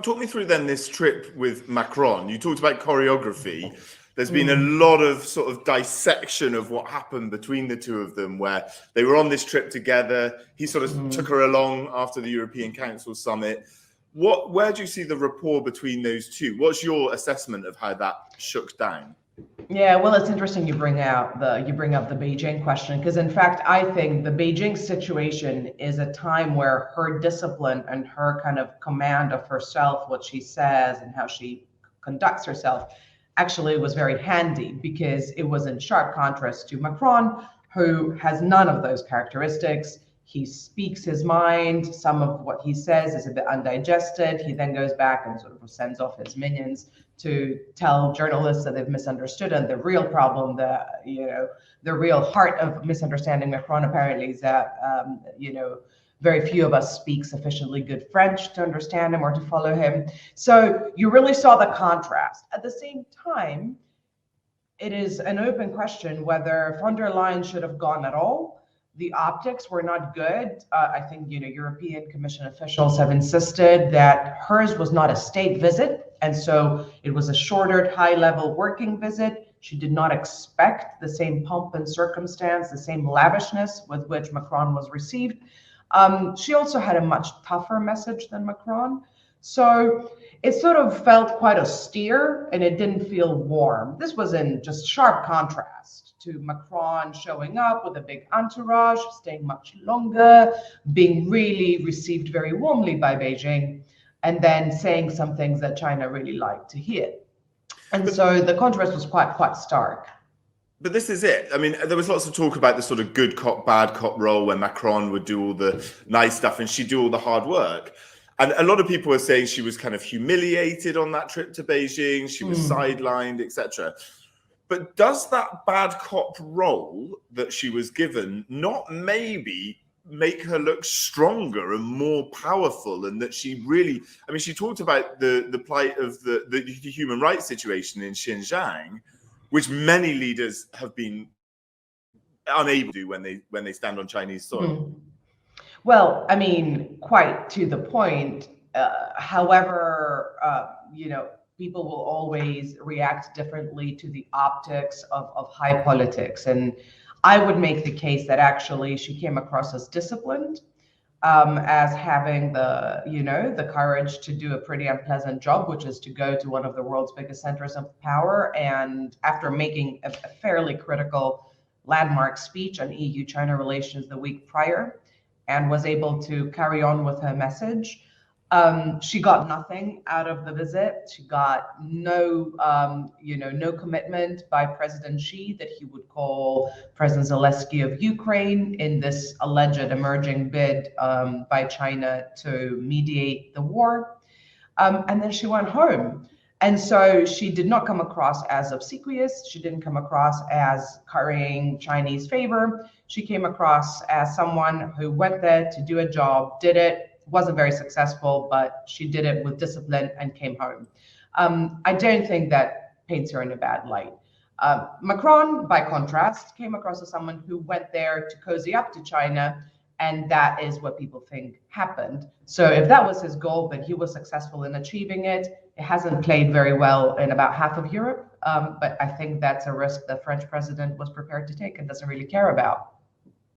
talk me through then this trip with Macron. You talked about choreography. There's been a lot of sort of dissection of what happened between the two of them, where they were on this trip together. He sort of took her along after the European Council summit. Where do you see the rapport between those two? What's your assessment of how that shook down? Yeah, well, it's interesting you bring up the Beijing question, because in fact, I think the Beijing situation is a time where her discipline and her kind of command of herself, what she says and how she conducts herself, actually was very handy, because it was in sharp contrast to Macron, who has none of those characteristics. He speaks his mind. Some of what he says is a bit undigested. He then goes back and sort of sends off his minions to tell journalists that they've misunderstood. And the real problem, the real heart of misunderstanding Macron apparently is that, very few of us speak sufficiently good French to understand him or to follow him. So you really saw the contrast. At the same time, it is an open question whether von der Leyen should have gone at all. The optics were not good. I think European Commission officials have insisted that hers was not a state visit, and so it was a shorter, high-level working visit. She did not expect the same pomp and circumstance, the same lavishness with which Macron was received. She also had a much tougher message than Macron. So it sort of felt quite austere, and it didn't feel warm. This was in just sharp contrast to Macron showing up with a big entourage, staying much longer, being really received very warmly by Beijing, and then saying some things that China really liked to hear. And so the contrast was quite stark. But this is it. I mean, there was lots of talk about the sort of good cop, bad cop role where Macron would do all the nice stuff and she'd do all the hard work. And a lot of people were saying she was kind of humiliated on that trip to Beijing. She was sidelined, etc. But does that bad cop role that she was given not maybe make her look stronger and more powerful? And that she really, I mean, she talked about the plight of the human rights situation in Xinjiang, which many leaders have been unable to do when they stand on Chinese soil. Well, I mean, quite to the point. However, people will always react differently to the optics of high politics. And I would make the case that actually she came across as disciplined, as having the courage to do a pretty unpleasant job, which is to go to one of the world's biggest centers of power. And after making a fairly critical landmark speech on EU-China relations the week prior, and was able to carry on with her message. She got nothing out of the visit. She got no commitment by President Xi that he would call President Zelensky of Ukraine in this alleged emerging bid by China to mediate the war. And then she went home. And so she did not come across as obsequious. She didn't come across as currying Chinese favor. She came across as someone who went there to do a job, did it, wasn't very successful, but she did it with discipline and came home. I don't think that paints her in a bad light. Macron, by contrast, came across as someone who went there to cozy up to China, and that is what people think happened. So if that was his goal, then he was successful in achieving it. It hasn't played very well in about half of Europe, but I think that's a risk the French president was prepared to take and doesn't really care about.